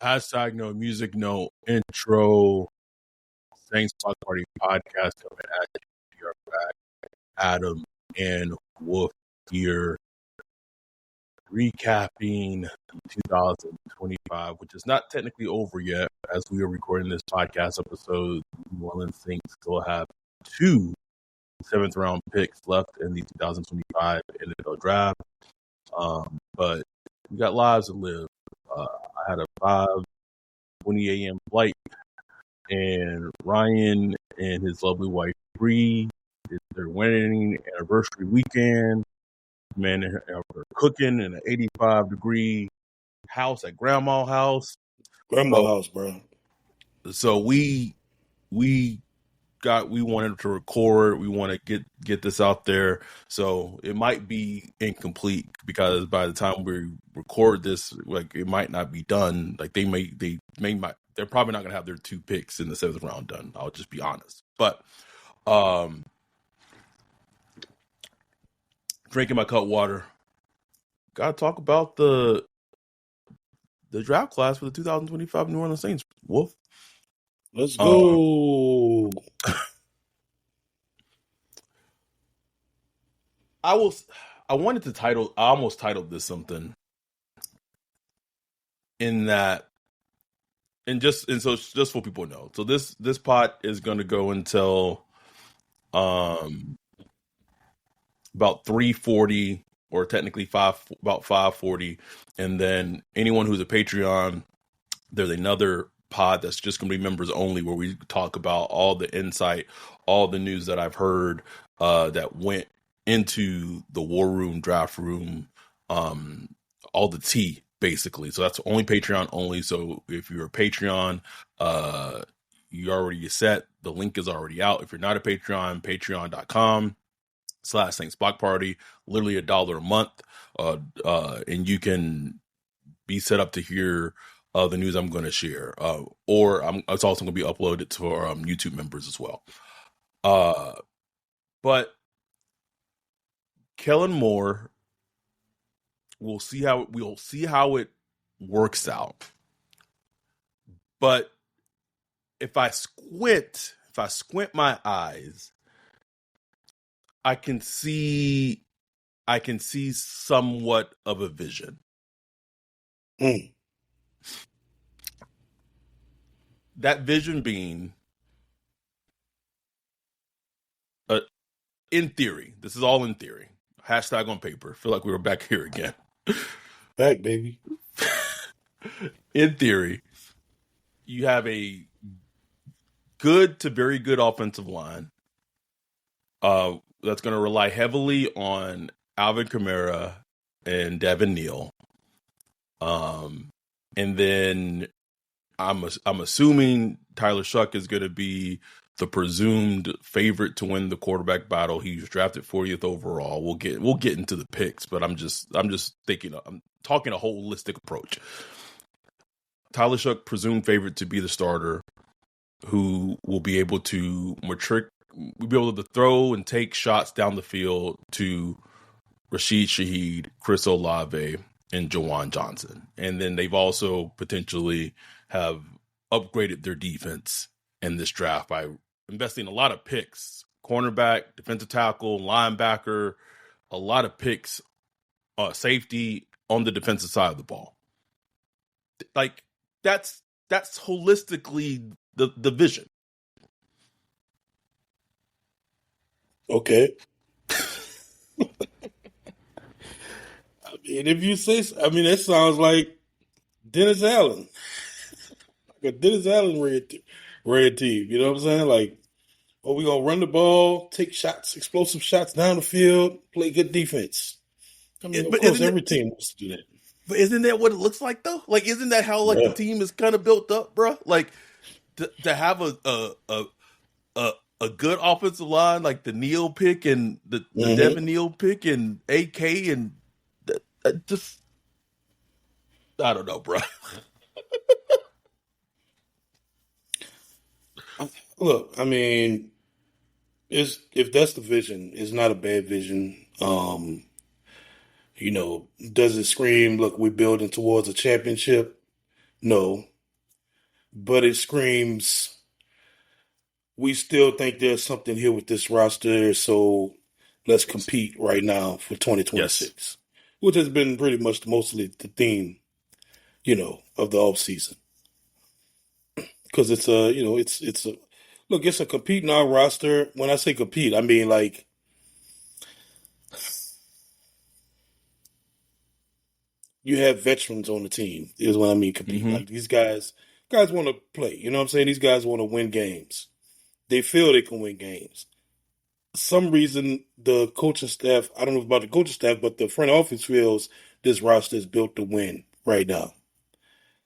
Hashtag no music, no intro. Saints Block Party podcast coming at you. We are back. Adam and Wolf here recapping 2025, which is not technically over yet. As we are recording this podcast episode, New Orleans Saints still have 2 seventh round picks left in the 2025 NFL draft. But we got lives to live. I had a 5:20 a.m. flight, and Ryan and his lovely wife Bree did their wedding anniversary weekend. Man, they're cooking in an 85-degree house at Grandma's house. Grandma's house, bro. So we wanted to record. We want to get this out there. So it might be incomplete because by the time we record this, like it might not be done. Like they're probably not gonna have their 2 picks in the 7th round done. I'll just be honest. But drinking my cut water. Gotta talk about the draft class for the 2025 New Orleans Saints. Wolf. Let's go. I almost titled this something in that, so just so people know. So this pod is going to go until about 3:40 or technically about 5:40, and then anyone who's a Patreon, there's another pod that's just going to be members only, where we talk about all the insight, all the news that I've heard that went into the war room, draft room, all the tea, basically. So that's only Patreon only. So if you're a Patreon, you already set. The link is already out. If you're not a Patreon, patreon.com/Saints Block Party, literally $1 a month. And you can be set up to hear the news I'm going to share. It's also going to be uploaded to our YouTube members as well. But Kellen Moore, we'll see how it works out. But if I squint my eyes, I can see somewhat of a vision. That vision being, in theory, this is all in theory. Hashtag on paper. Feel like we were back here again. Back, baby. In theory, you have a good to very good offensive line that's going to rely heavily on Alvin Kamara and Devin Neal. And then I'm assuming Tyler Shough is going to be the presumed favorite to win the quarterback battle. He was drafted 40th overall. We'll get into the picks, but I'm just thinking, I'm talking a holistic approach. Tyler Shough, presumed favorite to be the starter, who will be able to throw and take shots down the field to Rashid Shaheed, Chris Olave, and Juwan Johnson. And then they've also potentially have upgraded their defense in this draft by investing a lot of picks, cornerback, defensive tackle, linebacker, a lot of picks, safety on the defensive side of the ball. Like that's holistically the vision. Okay. If you say, that sounds like Dennis Allen. Like a Dennis Allen red team. You know what I'm saying? Like, we're going to run the ball, take shots, explosive shots down the field, play good defense. Of course, every team wants to do that. But isn't that what it looks like, though? Like, isn't that how the team is kind of built up, bro? Like, to have a good offensive line, like the Neal pick and the Devin Neal pick and AK and just, I don't know, bro. Look, if that's the vision, it's not a bad vision. Does it scream, look, we're building towards a championship? No, but it screams we still think there's something here with this roster, so let's Yes. compete right now for Yes. 2026, which has been pretty much mostly the theme, of the off season. Because it's a, it's a look, it's a compete now roster. When I say compete, I mean like you have veterans on the team. Is what I mean compete. Hmm. Like these guys want to play. You know what I'm saying? These guys want to win games. They feel they can win games. Some reason the coaching staff, I don't know about the coaching staff, but the front office feels this roster is built to win right now.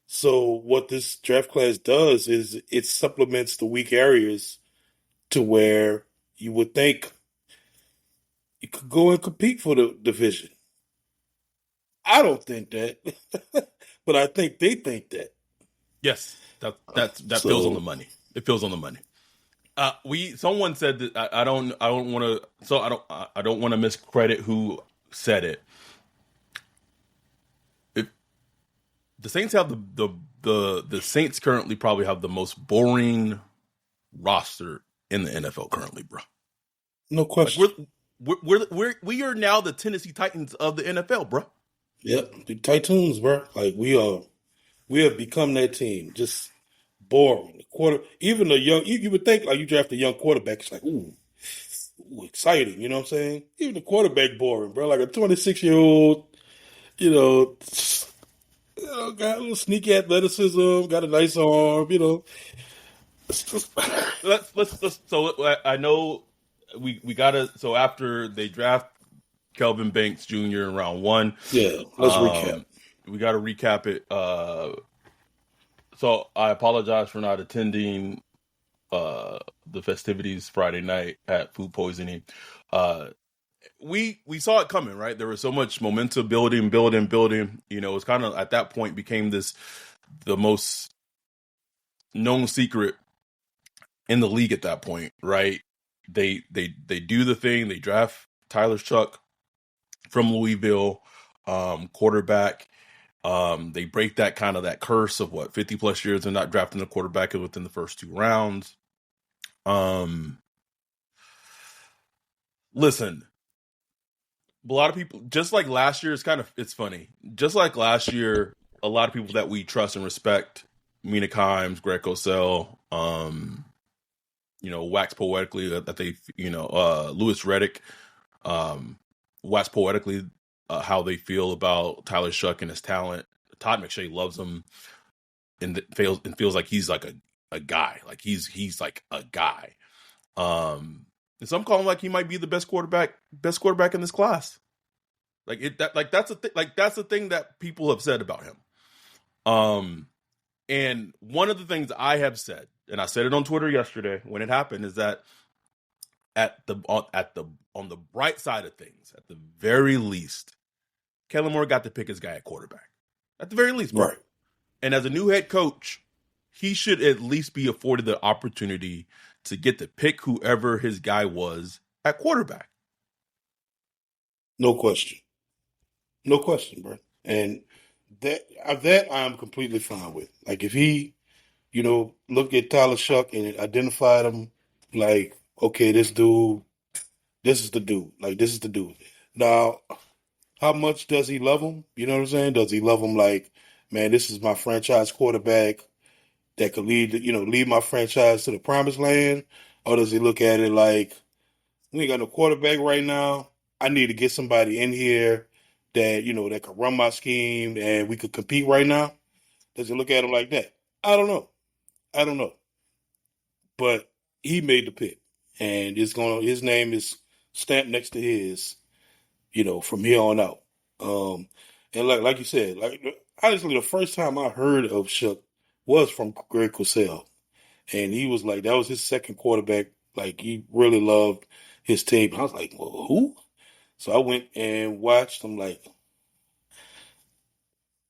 So what this draft class does is it supplements the weak areas to where you would think you could go and compete for the division. I don't think that, but I think they think that. Yes. That feels on the So money. It feels on the money. Someone said that I don't want to so I don't want to miscredit who said it. If the Saints have the Saints currently probably have the most boring roster in the NFL currently, bro. no Like question. we are now the Tennessee Titans of the NFL, bro. Yep, the Titans, bro. Like we have become that team. Just boring. The even the young. You would think like you draft a young quarterback. It's like ooh, exciting. You know what I'm saying? Even the quarterback boring, bro. Like a 26-year-old. You know, got a little sneaky athleticism. Got a nice arm. It's just Let's so I know we gotta so after they draft Kelvin Banks Jr. in round one, yeah. Let's recap. um, we gotta recap it. So I apologize for not attending the festivities Friday night at Food Poisoning. Uh, we saw it coming, right? There was so much momentum building. You know, it's kind of at that point became the most known secret in the league at that point, right? They do the thing. They draft Tyler Shuck from Louisville, quarterback. They break that kind of that curse of what 50 plus years of not drafting a quarterback within the first two rounds. Um, Listen, a lot of people, just like last year, it's funny. Just like last year, a lot of people that we trust and respect, Mina Kimes, Greg Cosell, wax poetically that they, Lewis Reddick, wax poetically how they feel about Tyler Shuck and his talent. Todd McShay loves him and feels like he's like a guy, like he's like a guy. And some call him like he might be the best quarterback in this class. That's the thing that people have said about him. And one of the things I have said, and I said it on Twitter yesterday when it happened, is that on the bright side of things, at the very least, Kellen Moore got to pick his guy at quarterback. At the very least, bro. Right. And as a new head coach, he should at least be afforded the opportunity to get to pick whoever his guy was at quarterback. No question. No question, bro. And that I'm completely fine with. Like if he, look at Tyler Shuck and identified him, like, okay, this is the dude. Like this is the dude. Now, how much does he love him? You know what I'm saying? Does he love him like, man, this is my franchise quarterback that could lead my franchise to the promised land? Or does he look at it like, we ain't got no quarterback right now. I need to get somebody in here that can run my scheme and we could compete right now. Does he look at him like that? I don't know. I don't know. But he made the pick. And his name is stamped next to his, from here on out. And like you said, like honestly, the first time I heard of Shook was from Greg Cosell. And he was like, that was his second quarterback. Like he really loved his team. I was like, well, who? So I went and watched. I'm like,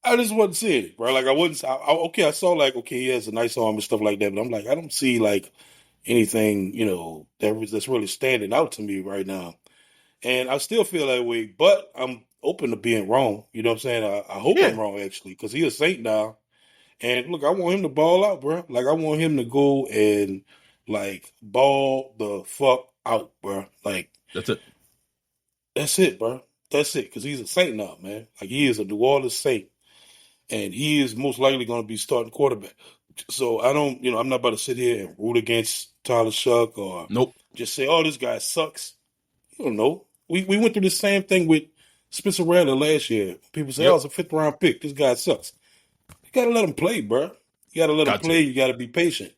I just wasn't seeing it, bro. Like I wasn't. Okay, I saw like, okay, he has a nice arm and stuff like that. But I'm like, I don't see like anything, that's really standing out to me right now. And I still feel that way, but I'm open to being wrong. You know what I'm saying? I hope Yeah. I'm wrong actually, because he's a Saint now, And look, I want him to ball out, bro. Like I want him to go and like ball the fuck out, bro. Like That's it. that's it, bro. That's it. Because he's a Saint now, man. Like he is a New Orleans Saint, and he is most likely going to be starting quarterback. So I don't, I'm not about to sit here and root against Tyler Shuck or Nope. just say, "Oh, this guy sucks." You don't know. We went through the same thing with Spencer Rattler last year. People say, "Oh, Yep. it's a fifth round pick. This guy sucks." You got to let him play, bro. You got to let him Got to. play. You got to be patient.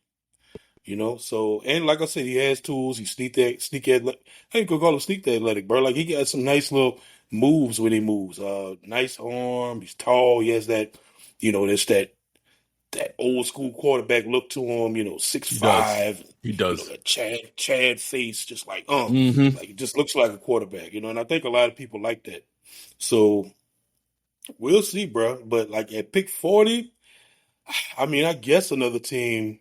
So and like I said, he has tools. He's sneak athletic. I ain't gonna call him sneak athletic, bro. Like he got some nice little moves when he moves. Nice arm. He's tall. He has that, that's that old school quarterback look to him. Six He does. five. He does. That Chad face, just like Mm-hmm. like it just looks like a quarterback. And I think a lot of people like that. So we'll see, bro. But like at pick 40, I mean, I guess another team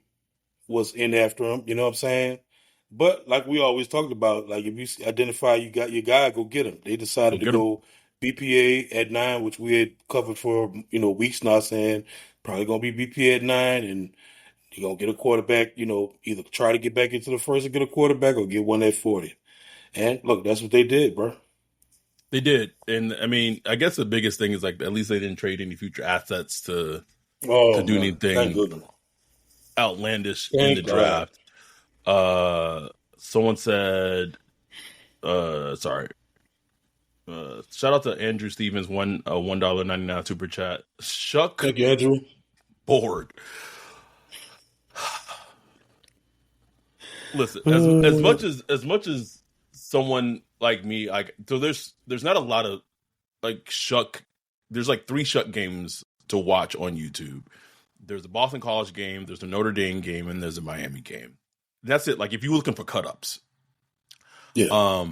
was in after him. You know what I'm saying? But like we always talked about, like if you identify you got your guy, go get him. They Go decided to get him. go BPA at 9, which we had covered for weeks now, saying probably gonna be BPA at 9, and you're gonna get a quarterback. Either try to get back into the first and get a quarterback, or get one at 40. And look, that's what they did, bro. They did, and I mean, I guess the biggest thing is like at least they didn't trade any future assets to Oh do man, thank anything goodness. outlandish in the Thank God. draft. Someone said, sorry. Shout out to Andrew Stevens, $1.99 super chat. Shuck Thank you, Andrew. bored. Listen, as much as someone like me, like so there's not a lot of like Shuck. There's like 3 Shuck games to watch on YouTube. There's the Boston College game, there's the Notre Dame game, and there's the Miami game. That's it. Like if you're looking for cut ups. Yeah.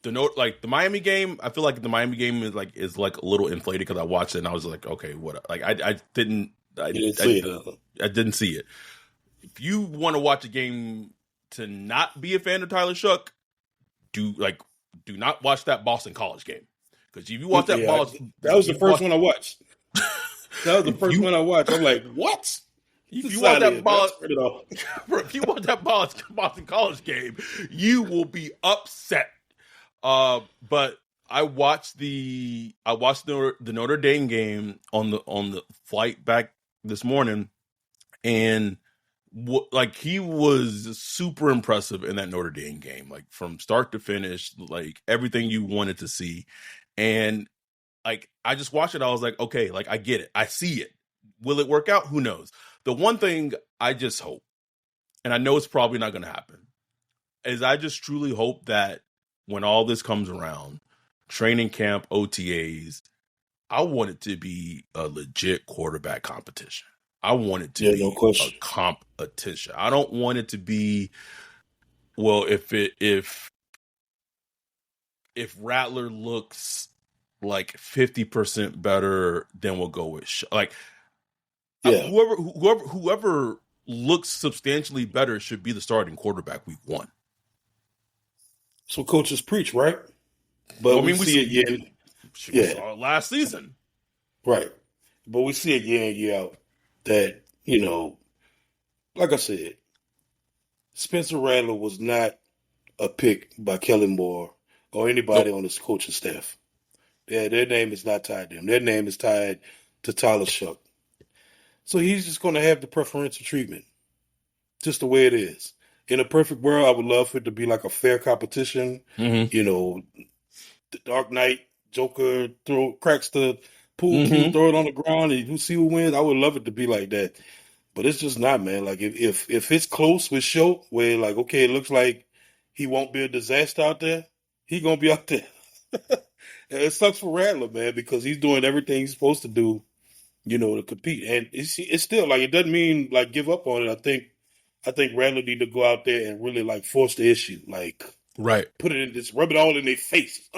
The Miami game, I feel like the Miami game is like a little inflated because I watched it and I was like, okay, what? Like I didn't see it. I didn't see it. If you want to watch a game to not be a fan of Tyler Shuck, do not watch that Boston College game, because if you watch that that was the first one I watched. That was the first one I watched. I'm like, what? If you watch that Boston College game, you will be upset. But I watched the Notre Dame game on the flight back this morning, and he was super impressive in that Notre Dame game, like from start to finish, like everything you wanted to see. And like I just watched it, I was like, okay, like I get it, I see it. Will it work out? Who knows? The one thing I just hope, and I know it's probably not going to happen, is I just truly hope that when all this comes around, training camp, OTAs, I want it to be a legit quarterback competition. I want it to be a competition. I don't want it to be, well, if Rattler looks like 50% better, then we'll go with whoever looks substantially better should be the starting quarterback week 1. So coaches preach, right? But we see it saw it last season. Right. But we see it year in, year out that, like I said, Spencer Rattler was not a pick by Kellen Moore or anybody on his coaching staff. Yeah, their name is not tied to him. Their name is tied to Tyler Shuck. So he's just going to have the preferential treatment, just the way it is. In a perfect world, I would love for it to be like a fair competition. Mm-hmm. The Dark Knight, Joker cracks the pool cue, throw it on the ground, and you see who wins. I would love it to be like that. But it's just not, man. Like if it's close with Show, where like, okay, it looks like he won't be a disaster out there, he gonna be out there. And it sucks for Rattler, man, because he's doing everything he's supposed to do, to compete. And it's still like, it doesn't mean like give up on it. I think Rattler need to go out there and really like force the issue, like right, put it in, just rub it all in their face.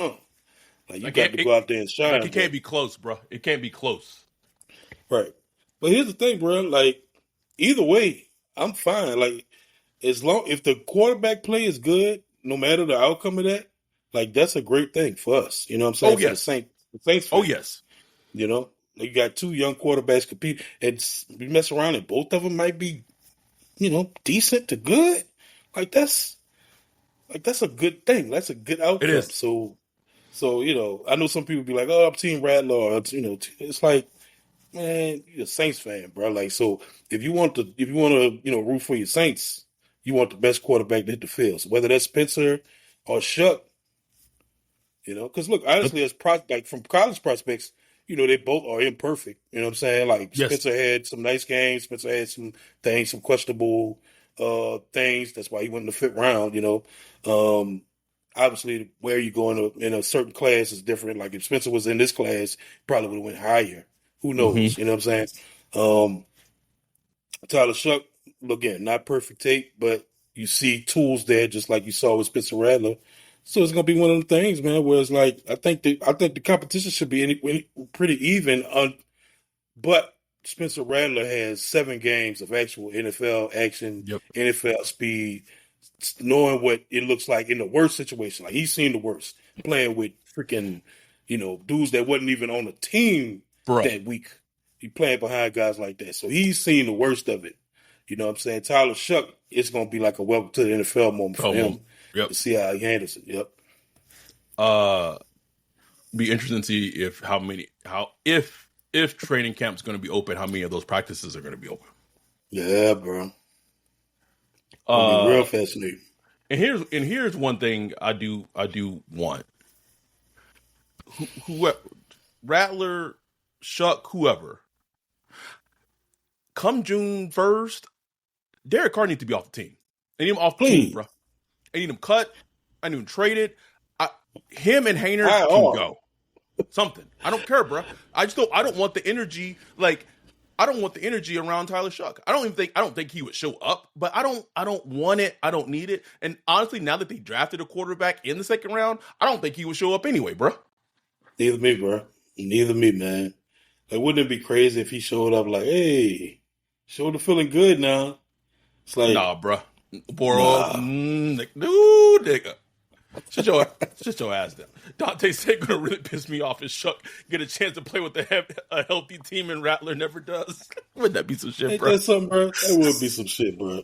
Like you got to go out there and shine. Like it can't be close, bro. It can't be close. Right. But here's the thing, bro. Like either way, I'm fine. Like if the quarterback play is good, no matter the outcome of that, like that's a great thing for us. You know what I'm saying? Oh yes, the Saints. Oh yes. You got two young quarterbacks compete, and we mess around, and both of them might be, decent to good. Like that's that's a good thing. That's a good It outcome. is. So I know some people be like, "Oh, I'm Team Rattler." Or, it's like, man, you're a Saints fan, bro. Like, so if you want to, root for your Saints, you want the best quarterback to hit the field. So whether that's Spencer or Shuck, because look, honestly, like from college prospects, they both are imperfect. You know what I'm saying? Like Yes. Spencer had some nice games. Spencer had some things, some questionable things. That's why he went in the fifth round. Obviously, where you going in a certain class is different. Like if Spencer was in this class, probably would have went higher. Who knows? Mm-hmm. You know what I'm saying? Um, Tyler Shuck, again, not perfect tape, but you see tools there, just like you saw with Spencer Rattler. So it's gonna be one of the things, man. Where it's like I think the competition should be pretty even. But Spencer Rattler has 7 games of actual NFL action, Yep. NFL speed, knowing what it looks like in the worst situation. Like he's seen the worst, playing with freaking, dudes that wasn't even on the team Bro. that week. He playing behind guys like that. So he's seen the worst of it. You know what I'm saying? Tyler Shuck, it's gonna be like a welcome to the NFL moment for him Yep. to see how he handles it. Yep. Be interesting to see if training camp's going to be open, how many of those practices are going to be open. Yeah, bro. It'll be real fascinating. And here's one thing I do want. Whoever, Rattler, Shuck, whoever, come June 1st, Derek Carr needs to be off the team. I need him off the team, bro. I need him cut. I need him traded. Him and Haener can go. Something. I don't care, bro. I don't want the energy. Like, I don't want the energy around Tyler Shuck. I don't think he would show up, but I don't want it. I don't need it. And honestly, now that they drafted a quarterback in the second round, I don't think he would show up anyway, bro. Neither me, bro. Neither me, man. Like, wouldn't it be crazy if he showed up like, hey, shoulder feeling good now? It's like, nah, bro. Dude, nigga. Shut your ass down. Dante said gonna really piss me off if Shuck get a chance to play with a healthy team and Rattler never does. Wouldn't that be some shit, ain't bro? that something, bro? That would be some shit, bro.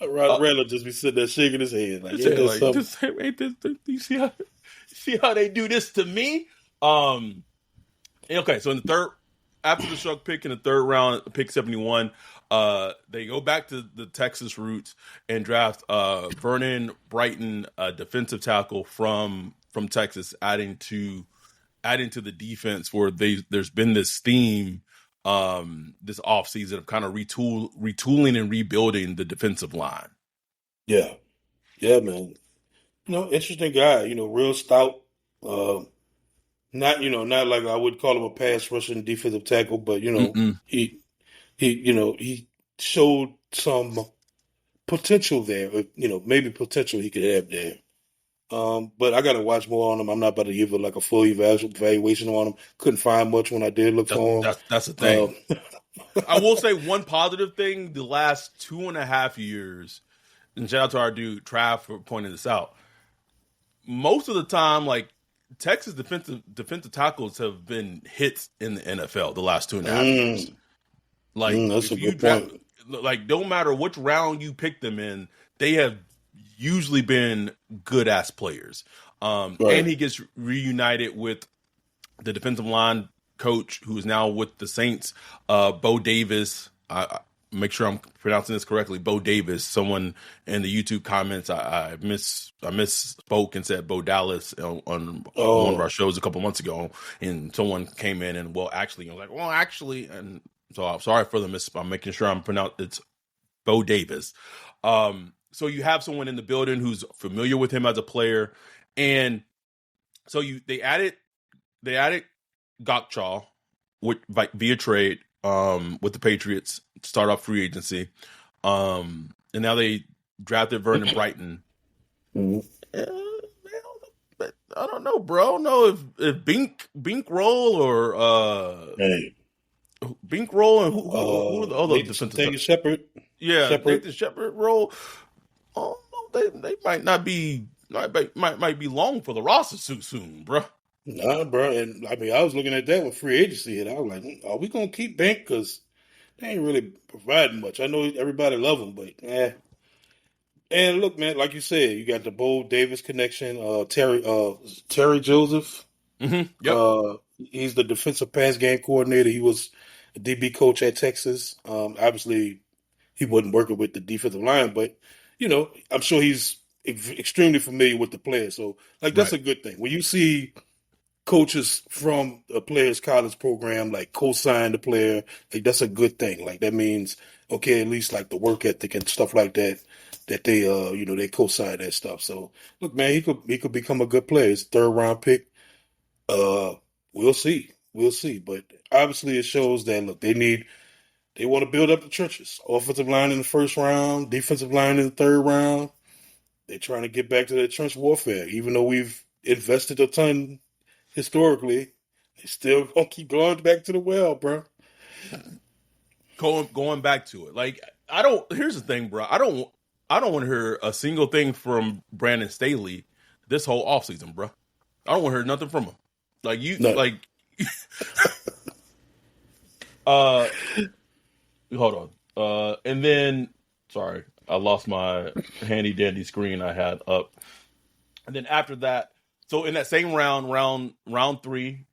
Rattler just be sitting there shaking his head like, ain't this, you see how they do this to me? Okay, so in the third, after the Shuck pick in the third round, pick 71, they go back to the Texas roots and draft Vernon Brighton, defensive tackle from Texas, adding to the defense. Where there's been this theme this offseason of kind of retooling and rebuilding the defensive line. Yeah, man. Interesting guy. Real stout. Not like I would call him a pass rushing defensive tackle, but he showed some potential there. Maybe potential he could have there. But I got to watch more on him. I'm not about to give it like a full evaluation on him. Couldn't find much when I did look for him. That's the thing. I will say one positive thing: the last 2.5 years, and shout out to our dude Trav for pointing this out. Most of the time, like Texas defensive tackles have been hits in the NFL the last 2.5 years. Like that's a good point. Like, no matter which round you pick them in, they have usually been good ass players. Right. And he gets reunited with the defensive line coach who is now with the Saints, Bo Davis. I make sure I'm pronouncing this correctly. Bo Davis. Someone in the YouTube comments, I misspoke and said Bo Dallas on one of our shows a couple months ago, and someone came in and and so I'm sorry for the miss. I'm making sure I'm pronouncing it's Bo Davis. So you have someone in the building who's familiar with him as a player, and so they added Gokchaw via trade with the Patriots to start off free agency, and now they drafted Vernon Brighton. I don't know, bro. I don't know if Bink roll or Bink roll and who are the other defensive Nathan Shepard. Yeah, Nathan Shepard roll. Oh, they might not be might be long for the roster soon, bro. Nah, bro. And I mean, I was looking at that when free agency hit. I was like, are we gonna keep Bank? Because they ain't really providing much. I know everybody love him, but And look, man, like you said, you got the Bo Davis connection. Terry Joseph. Yep. He's the defensive pass game coordinator. He was a DB coach at Texas. Obviously, he wasn't working with the defensive line, but I'm sure he's extremely familiar with the players. So, like, that's Right. a good thing. When you see coaches from a player's college program like co-sign the player, like that's a good thing. Like that means okay, at least like the work ethic and stuff like that. That they they co-sign that stuff. So look, man, he could become a good player. It's a third round pick. Uh, we'll see. We'll see. But obviously, it shows that look, they want to build up the trenches. Offensive line in the first round, defensive line in the third round. They're trying to get back to that trench warfare. Even though we've invested a ton historically, they still gonna keep going back to the well, bro. Going back to it, like I don't. Here's the thing, bro. I don't want to hear a single thing from Brandon Staley this whole offseason, bro. I don't want to hear nothing from him. Like you, No, like, uh, hold on. And then, sorry, I lost my handy dandy screen I had up. And then after that, so in that same round three,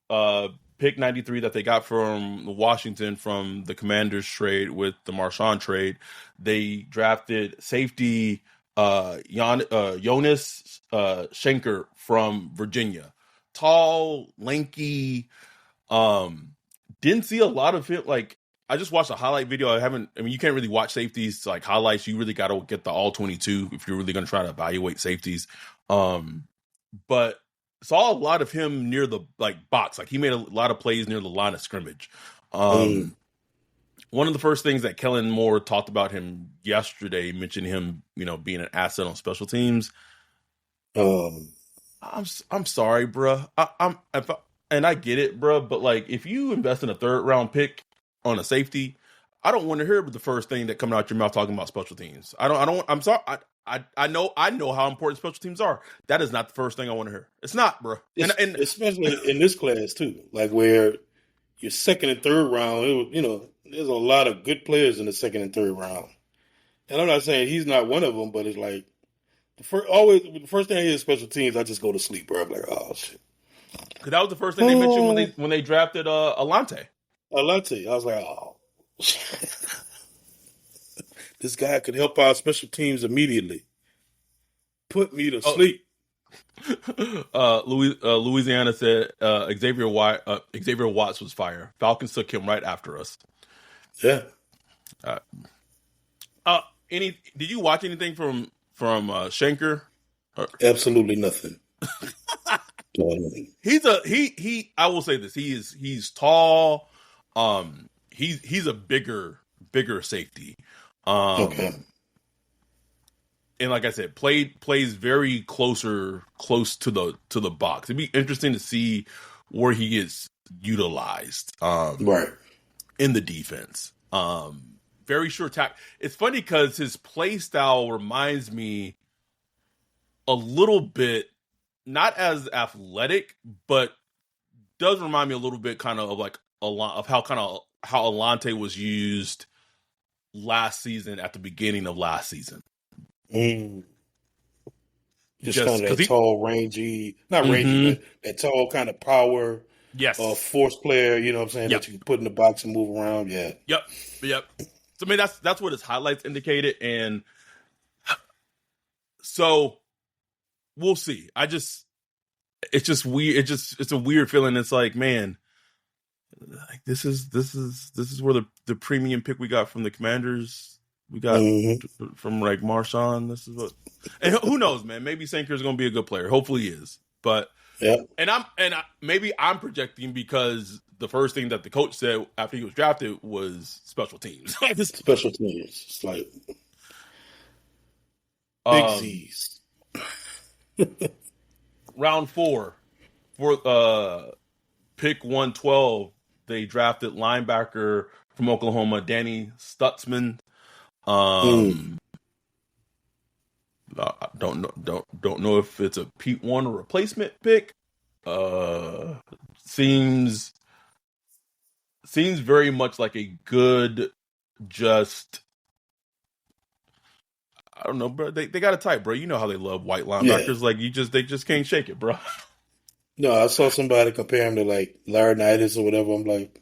pick 93 that they got from Washington from the Commanders trade with the Marshawn trade, they drafted safety Jonas Schenker from Virginia. Tall, lanky, didn't see a lot of it. Like, I just watched a highlight video. I mean, you can't really watch safeties like highlights. You really got to get the all 22 if you're really going to try to evaluate safeties. But saw a lot of him near the like box. Like he made a lot of plays near the line of scrimmage. mm, One of the first things that Kellen Moore talked about him yesterday, mentioned him, being an asset on special teams. um, I'm sorry, bruh. And I get it, bruh. But like, if you invest in a third round pick on a safety, I don't want to hear the first thing that coming out your mouth talking about special teams. I don't. I'm sorry. I know how important special teams are. That is not the first thing I want to hear. It's not, bruh. And especially in this class too, like where your second and third round, there's a lot of good players in the second and third round. And I'm not saying he's not one of them, but it's like the first thing I hear is special teams, I just go to sleep, bro. I'm like, oh shit. because that was the first thing they mentioned when they drafted Alante. Alante, I was like, oh, this guy could help our special teams immediately. Put me to Oh, sleep. Louisiana said Xavier Watts was fire. Falcons took him right after us. Yeah, Uh, did you watch anything from Schenker? absolutely nothing. He I will say this. He's tall. He's a bigger safety. Okay. And like I said, plays very close to the box. It'd be interesting to see where he gets utilized Right. in the defense. Very short tack. It's funny because his play style reminds me a little bit, not as athletic, but does remind me a little bit kind of like a lot of how Alante was used last season at the beginning of last season. Mm. Just Just kind of because that tall, rangy, not rangy, but that tall kind of power, yes, force player, you know what I'm saying, yep, that you can put in the box and move around. Yeah. yep, yep. So I mean that's what his highlights indicated, and so we'll see. It's just weird. It's a weird feeling. It's like, man, like this is where the premium pick we got from the Commanders, we got Mm-hmm. from like Marshawn. This is what, and who knows, man? Maybe Sanker is going to be a good player. Hopefully, he is. But Yeah. maybe I'm projecting because the first thing that the coach said after he was drafted was special teams. Special teams. It's like big um, Z's. round four for pick 112, they drafted linebacker from Oklahoma, Danny Stutzman. I don't know if it's a Pete Warner replacement pick uh, seems very much like a good, just I don't know, bro. They got a type, bro. You know how they love white Yeah. linebackers. Like they just can't shake it, bro. No, I saw somebody compare him to like Laurinaitis or whatever. I'm like,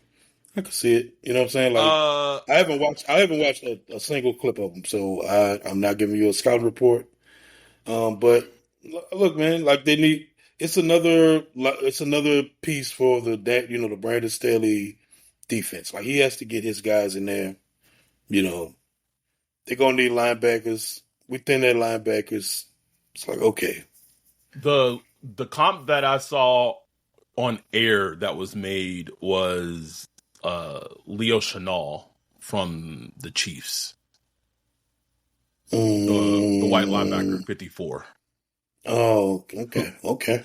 I can see it. You know what I'm saying? Like, Uh, I haven't watched a single clip of him, so I'm not giving you a scout report. But look, man, like it's another piece for the Brandon Staley defense. Like he has to get his guys in there. You know, they're gonna need linebackers. Within their linebackers, it's like okay, the comp that I saw on air that was made was Leo Chenal from the Chiefs, the white linebacker, mm, 54. oh, okay, okay,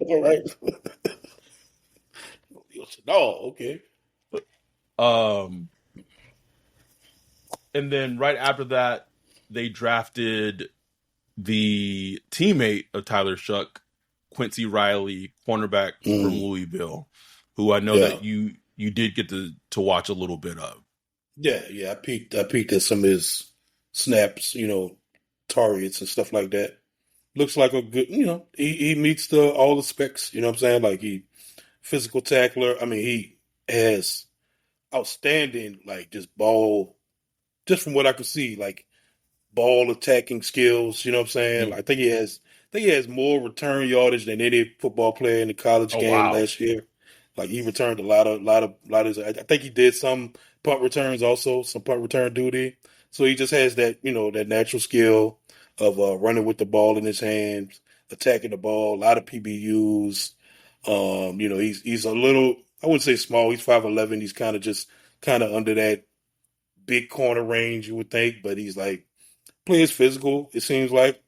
all right. Oh, okay. Um, and then right after that, they drafted the teammate of Tyler Shuck, Quincy Riley, cornerback from Mm, Louisville, who I know yeah, that you did get to watch a little bit of. yeah. I peeked at some of his snaps. Targets and stuff like that. Looks like a good. He meets the all the specs. You know what I'm saying? Like he physical tackler. I mean, he has outstanding like just ball. Just from what I could see, like ball attacking skills. You know what I'm saying? Mm. Like, I think he has more return yardage than any football player in the college Oh game wow! last year. Like he returned a lot of. I think he did some punt returns also, some punt return duty. So he just has that natural skill of running with the ball in his hands, attacking the ball. A lot of PBUs. He's a little. I wouldn't say small. He's 5'11". He's kind of under that big corner range you would think, but he's like plays physical. It seems like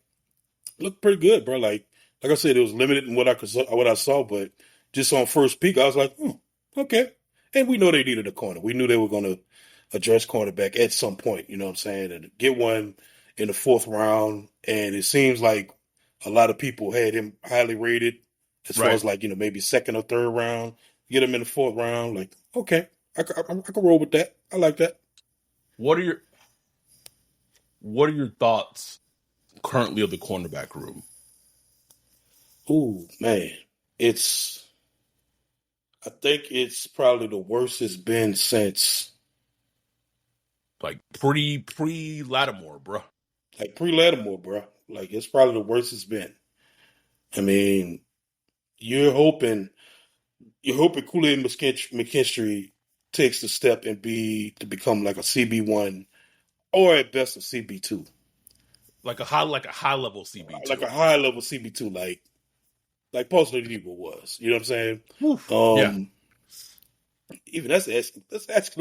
looked pretty good, bro. Like I said, it was limited in what I saw, but just on first peek, I was like, okay. And we know they needed a corner. We knew they were going to address cornerback at some point. You know what I'm saying? And get one in the fourth round, and it seems like a lot of people had him highly rated as far Right. as like maybe second or third round. Get him in the fourth round, like okay, I can roll with that. I like that. What are your What are your thoughts currently of the cornerback room? Ooh man, it's I think it's probably the worst it's been since Like pre Lattimore, bro. like pre-Lattimore, bro. Like it's probably the worst it's been. I mean, you're hoping Kool-Aid McKinstry takes the step and be to become like a CB1 or at best a CB2, Like a high level CB like a two. high level CB2, like Paulson Adebo was. You know what I'm saying? Yeah, Even that's asking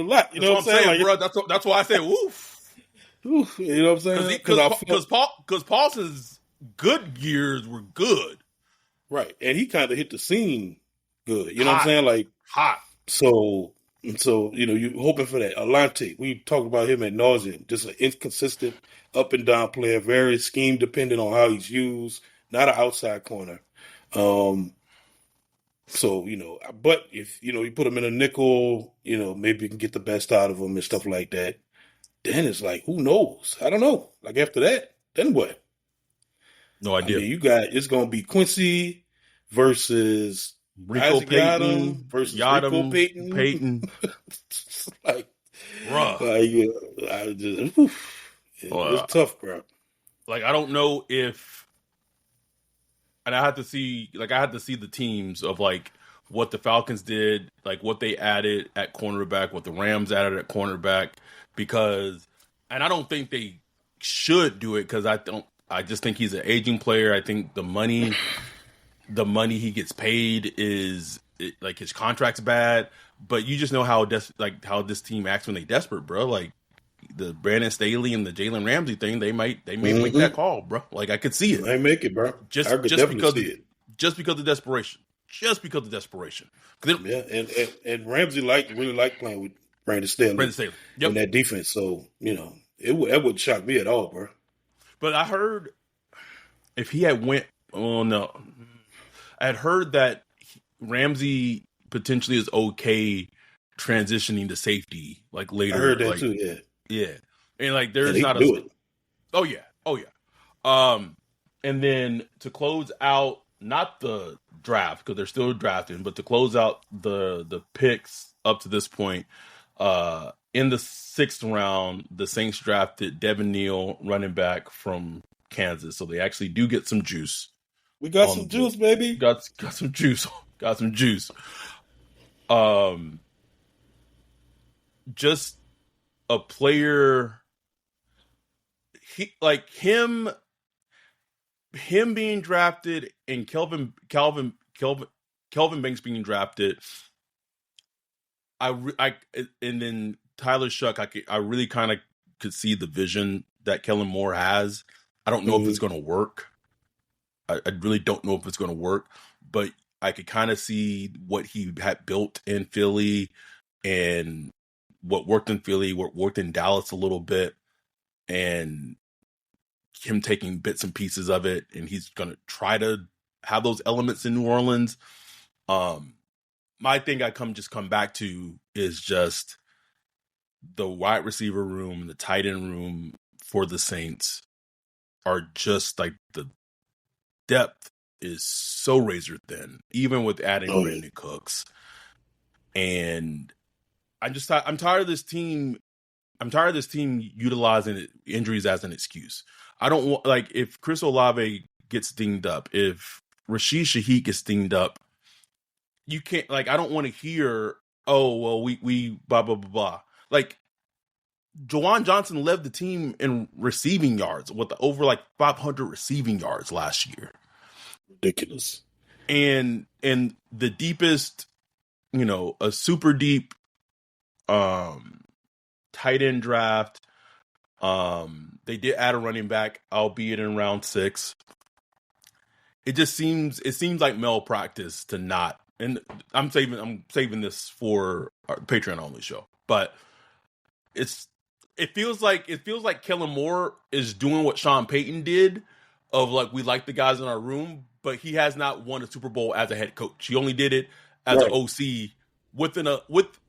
a lot. You that's know what what I'm I'm saying? saying, Like, bro. That's why I say woof. you know what I'm saying? Because I felt Because Paulson's good years were good, right, and he kind of hit the scene good. You know what I'm hot, saying? Like hot. so. So you hoping for that. Alante, we talked about him at nauseam. Just an inconsistent, up and down player, very scheme dependent on how he's used. Not an outside corner. Um, so but if you put him in a nickel, maybe you can get the best out of him and stuff like that. Then it's like, who knows? I don't know. Like after that, then what? No I idea. mean, it's gonna be Quincy versus Rico Isaac Yadam Payton, versus Rico Payton. Payton, like, bruh. I just, oof. It's Uh, tough, bro. like I don't know if, and I had to see the teams of like what the Falcons did, like what they added at cornerback, what the Rams added at cornerback, because, and I don't think they should do it because I don't. I just think he's an aging player. I think the money he gets paid is like his contract's bad. But you just know how this team acts when they desperate, bro. Like the Brandon Staley and the Jalen Ramsey thing, they may make that Mm-hmm. call, bro. Like I could see it I make it, bro. I could just definitely because see it. just because of desperation, just because of desperation. 'Cause Yeah, and Ramsey really liked playing with Brandon Brandon Staley Staley, in yep. that defense. So that wouldn't shock me at all, bro. But I heard if he had went, oh no, I had heard that Ramsey potentially is okay transitioning to safety like I heard later, that like too. Yeah, yeah, and like yeah, there's they can not a do it. oh yeah, oh yeah. And then to close out, not the draft because they're still drafting, but to close out the picks up to this point, in the 6th round, the Saints drafted Devin Neal, running back from Kansas, so they actually do get some juice We got on the some board. juice, baby. Got some juice, got some juice. Um, just a player, he like him being drafted and Kelvin Banks being drafted. And then Tyler Shuck, I really kind of could see the vision that Kellen Moore has. I don't know if it's going to work. I really don't know if it's going to work, but I could kind of see what he had built in Philly and what worked in Philly, what worked in Dallas a little bit, and him taking bits and pieces of it, and he's going to try to have those elements in New Orleans. My thing I come back to is just the wide receiver room, the tight end room for the Saints are just like the depth is so razor thin, even with adding Brandon Cooks. And I'm tired of this team. I'm tired of this team utilizing injuries as an excuse. I don't want, like, if Chris Olave gets dinged up, if Rashid Shaheed gets dinged up, you can't, like, I don't want to hear, oh, well, we blah, blah, blah, blah. Like, Juwan Johnson led the team in receiving yards with over like 500 receiving yards last year. Ridiculous. And the deepest, a super deep tight end draft. They did add a running back, albeit in round 6. It seems like malpractice to not. And I'm saving this for our Patreon only show, but it feels like Kellen Moore is doing what Sean Payton did, of like, we like the guys in our room, but he has not won a Super Bowl as a head coach. He only did it as an OC with an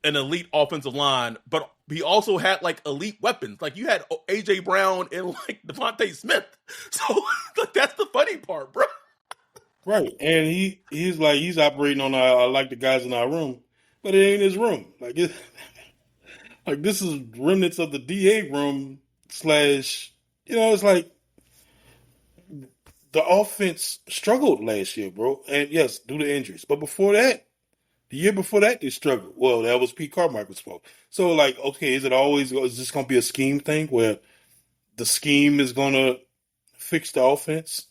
elite offensive line, but he also had like elite weapons. Like, you had AJ Brown and like Devontae Smith. So like, that's the funny part, bro. Right. And he's operating on I like the guys in our room, but it ain't his room. Like this is remnants of the DA room / it's like the offense struggled last year, bro. And yes, due to injuries. But before that, the year before that, they struggled. Well, that was Pete Carmichael's fault. So, like, okay, is this going to be a scheme thing where the scheme is going to fix the offense?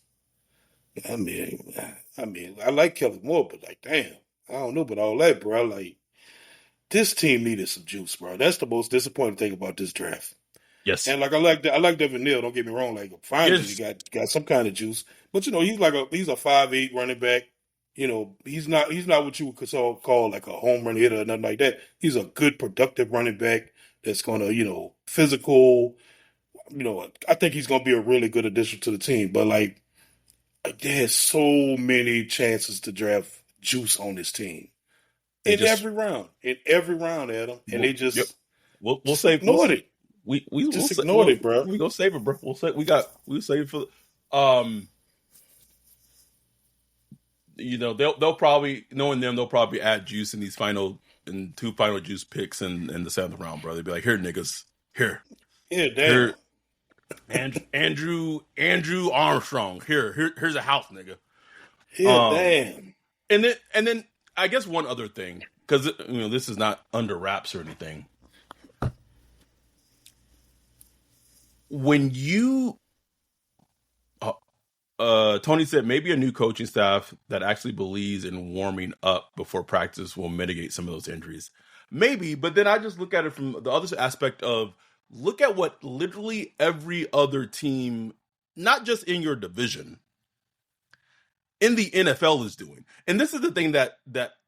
I mean, I like Kellen Moore, but like, damn, I don't know about all that, bro. Like, this team needed some juice, bro. That's the most disappointing thing about this draft. Yes. And like, I like Devin Neal. Don't get me wrong. Like, finally, he got some kind of juice. But he's a 5'8" running back. He's not what you would call like a home run hitter or nothing like that. He's a good, productive running back that's gonna, physical. I think he's gonna be a really good addition to the team. But like, there's so many chances to draft juice on this team every round, Adam, and they just we'll save ignored it. We'll ignored it, bro. We gonna save it, bro. We'll save it for they'll probably, knowing them, they'll probably add juice in these 2 final juice picks in the 7th round, bro. They'll be like, here, niggas, here. Yeah, damn. Andrew Armstrong, here's a house, nigga. Yeah, damn. And then I guess one other thing, because this is not under wraps or anything. When you Tony said maybe a new coaching staff that actually believes in warming up before practice will mitigate some of those injuries. Maybe, but then I just look at it from the other aspect of, look at what literally every other team, not just in your division, in the NFL is doing. And this is the thing that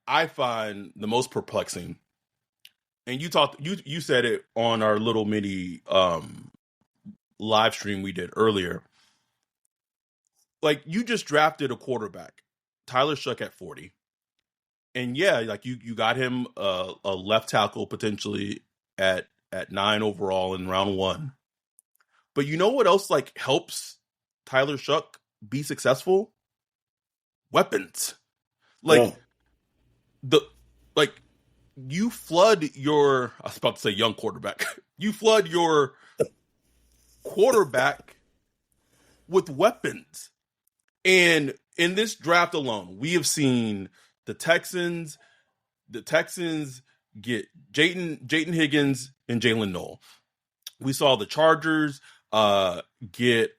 I find the most perplexing. And you said it on our little mini live stream we did earlier. Like, you just drafted a quarterback Tyler Shough at 40. And yeah, like you got him a left tackle potentially at 9 overall in round 1. But you know what else like helps Tyler Shough be successful? Weapons. Like Yeah. the like you flood your, I was about to say young quarterback. You flood your quarterback with weapons. And in this draft alone, we have seen the Texans get Jayden Higgins and Jalen Noel. We saw the Chargers get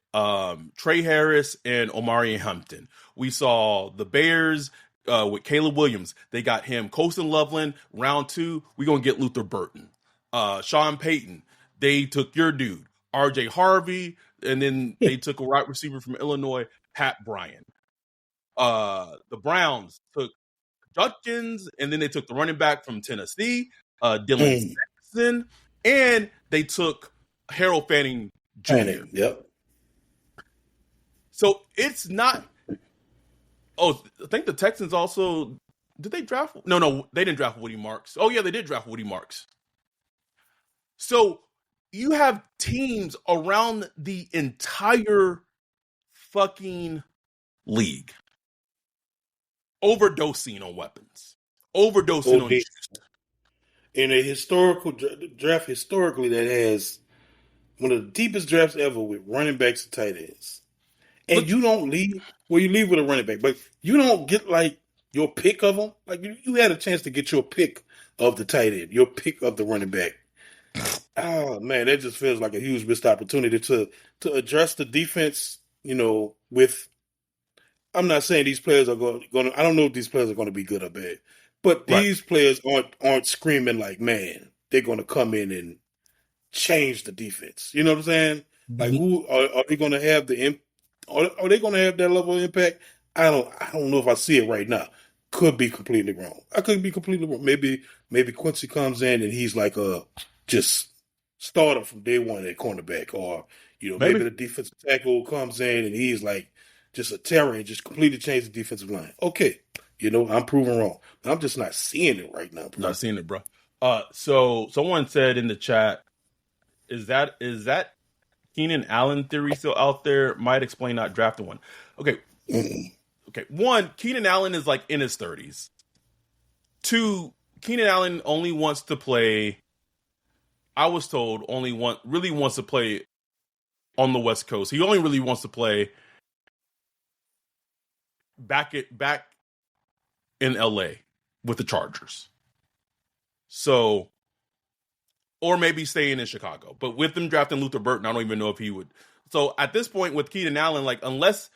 Trey Harris and Omari Hampton. We saw the Bears with Caleb Williams. They got him. Colston Loveland, round 2, we're going to get Luther Burton. Sean Payton, they took your dude. RJ Harvey, and then they took a wide receiver from Illinois, Pat Bryant. The Browns took Judkins, and then they took the running back from Tennessee, Dylan Sampson, and they took Harold Fanning Jr. Yep. So it's not. Oh, I think the Texans also did they draft? No, they didn't draft Woody Marks. Oh yeah, they did draft Woody Marks. So you have teams around the entire fucking league overdosing on weapons, overdosing on juice. In a historical draft, historically, that has one of the deepest drafts ever with running backs and tight ends. And you don't leave, well, you leave with a running back, but you don't get like your pick of them. Like you had a chance to get your pick of the tight end, your pick of the running back. Oh man, that just feels like a huge missed opportunity to address the defense. You know, with I'm not saying these players are going to. I don't know if these players are going to be good or bad, but these players aren't screaming like, man, they're going to come in and change the defense. You know what I'm saying? Like, who are they going to have are they going to have that level of impact? I don't know if I see it right now. Could be completely wrong. I could be completely wrong. Maybe Quincy comes in and he's like just starter from day one at cornerback, or maybe the defensive tackle comes in and he's like just a terror and just completely change the defensive line. Okay, I'm proven wrong. I'm just not seeing it right now, bro. Not seeing it, bro. So someone said in the chat, is that Keenan Allen theory still out there? Might explain not drafting one. Okay. Okay. 1, Keenan Allen is like in his 30s. 2, Keenan Allen only wants to play. I was told really wants to play on the West Coast. He only really wants to play back in LA with the Chargers. So, or maybe staying in Chicago. But with them drafting Luther Burton, I don't even know if he would. So at this point with Keenan Allen, like unless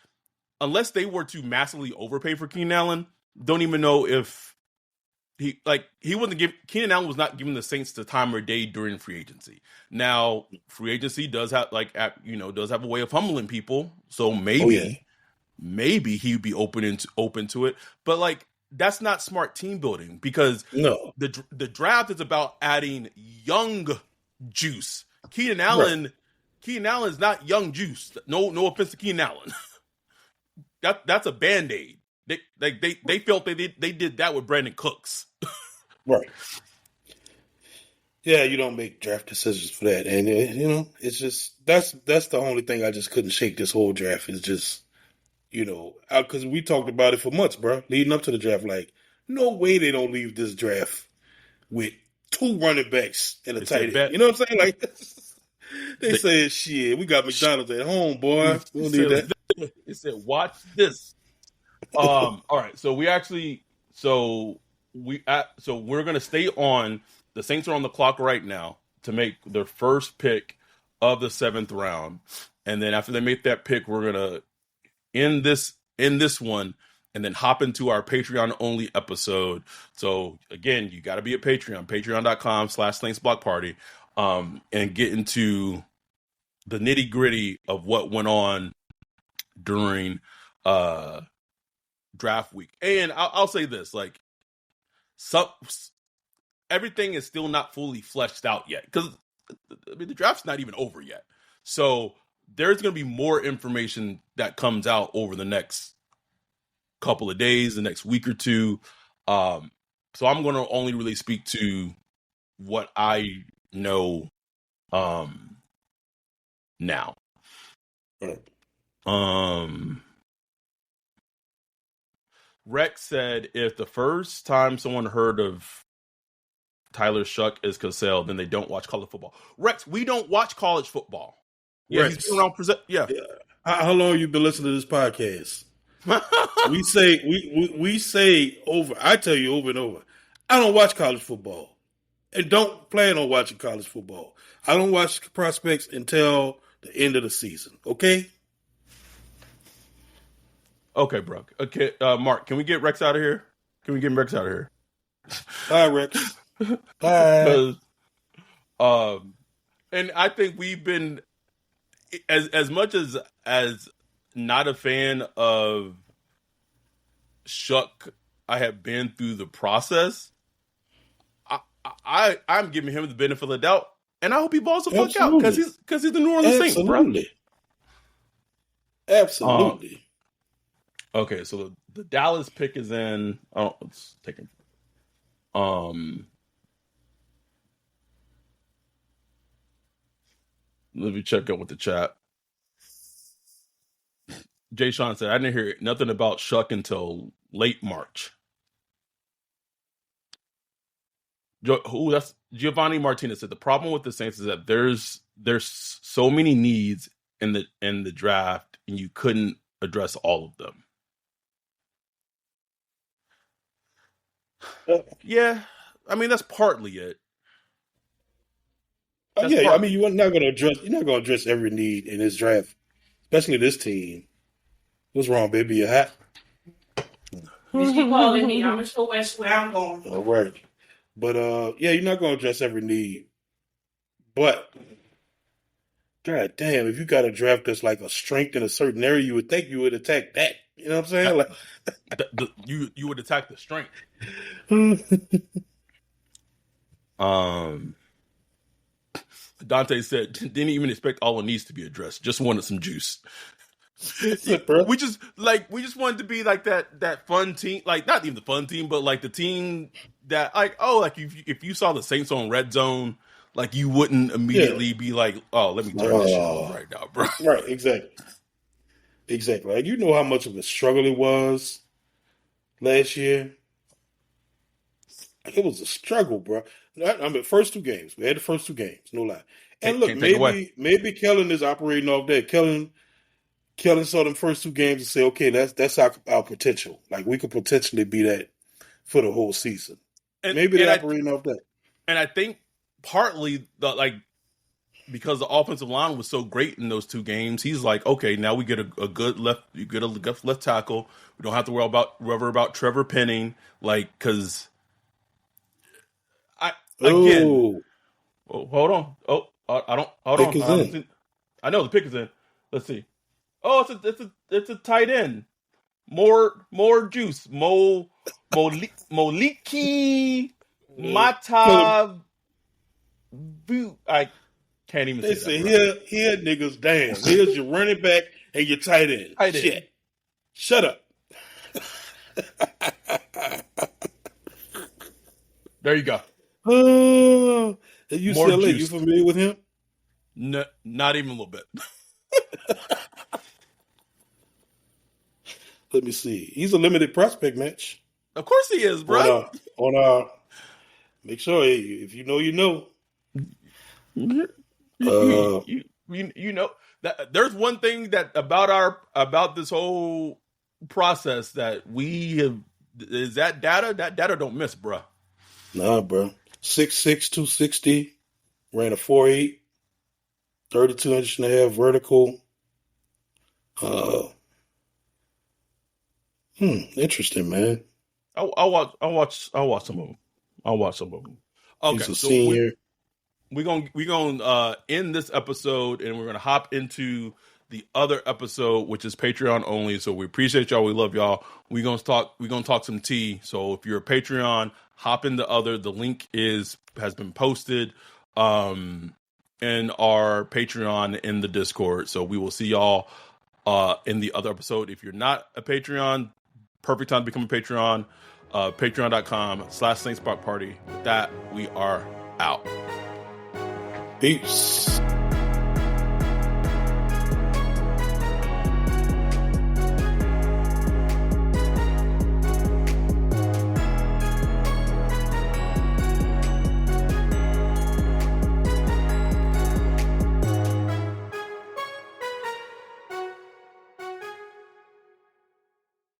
they were to massively overpay for Keenan Allen, don't even know if Keenan Allen was not giving the Saints the time or day during free agency. Now, free agency does have does have a way of humbling people. So maybe he'd be open to it. But like that's not smart team building, because the draft is about adding young juice. Keenan Allen is not young juice. No offense to Keenan Allen. That's a Band-Aid. They felt they did that with Brandon Cooks. Right. Yeah, you don't make draft decisions for that, and it's just that's the only thing I just couldn't shake this whole draft is just because we talked about it for months, bro, leading up to the draft. Like, no way they don't leave this draft with 2 running backs and a tight end. You know what I'm saying? Like, they said, shit, we got McDonald's at home, boy. We don't need that. It said, watch this. All right, so we're gonna stay on. The Saints are on the clock right now to make their first pick of the 7th round, and then after they make that pick, we're gonna end this one, and then hop into our Patreon only episode. So again, you got to be at patreon.com/SaintsBlockParty, and get into the nitty gritty of what went on during draft week. And I'll say this, like, everything is still not fully fleshed out yet, because the draft's not even over yet. So there's going to be more information that comes out over the next couple of days, the next week or two. So I'm going to only really speak to what I know now. Rex said if the first time someone heard of Tyler Shuck is Cassell, then they don't watch college football. Rex, we don't watch college football. Yeah, Rex, he's been around. Yeah. How long you been listening to this podcast? we say over. I tell you over and over. I don't watch college football, and don't plan on watching college football. I don't watch prospects until the end of the season. Okay. Okay, bro. Okay, Mark, can we get Rex out of here? Can we get Rex out of here? Bye, Rex. Bye. And I think we've been as much as not a fan of Shuck. I have been through the process. I'm giving him the benefit of the doubt, and I hope he balls the fuck out because he's the New Orleans Saints, bro. Absolutely. Okay, so the Dallas pick is in. Oh, it's taking. Let me check out with the chat. Jay Sean said, I didn't hear nothing about Shuck until late March. That's Giovanni Martinez said the problem with the Saints is that there's so many needs in the draft, and you couldn't address all of them. Yeah, I mean that's partly it. I mean you're not going to address every need in this draft, especially this team. What's wrong, baby? You hot? You keep calling me. I'm gonna show where I'm going. All right, but you're not going to address every need. But God damn, if you got a draft that's like a strength in a certain area, you would think you would attack that. You know what I'm saying? Like you would attack the strength. Dante said didn't even expect all the needs to be addressed. Just wanted some juice. We just wanted to be like that fun team, like not even the fun team, but like the team that if you saw the Saints on Red Zone, like you wouldn't immediately be like, oh, let me turn this shit off right now, bro. Right, exactly. Like you know how much of a struggle it was last year. It was a struggle, bro. I mean, first two games. We had the first two games, no lie. And look, maybe Kellen is operating off that. Kellen saw them first two games and say, okay, that's our potential. Like we could potentially be that for the whole season. Maybe they're operating off that. And I think partly because the offensive line was so great in those two games, he's like, okay, now we get a good left tackle. We don't have to worry about Trevor Penning, like because. Again, hold on. Oh, I don't. Hold on. I know the pick is in. Let's see. Oh, it's a tight end. More juice. Moliki Mata. I can't even. They say here niggas. Damn. Here's your running back and your tight end. Shit. Shut up. There you go. UCLA, you familiar with him? No, not even a little bit. Let me see. He's a limited prospect match. Of course he is, bro. Make sure if you know, you know. You know that there's one thing that about this whole process that we have is that data don't miss, bro. Nah, bro. 6'6", 260, ran a 4.8, 32 inch and a half vertical. Interesting, man. I'll watch some of them. Okay, he's a senior. We're gonna end this episode and we're gonna hop into the other episode, which is Patreon only. So we appreciate y'all. We love y'all. We're gonna talk some tea. So if you're a Patreon, hop in the other. The link has been posted in our Patreon in the Discord. So we will see y'all in the other episode. If you're not a Patreon, perfect time to become a Patreon. Patreon.com/Saints Block Party. With that, we are out. Peace.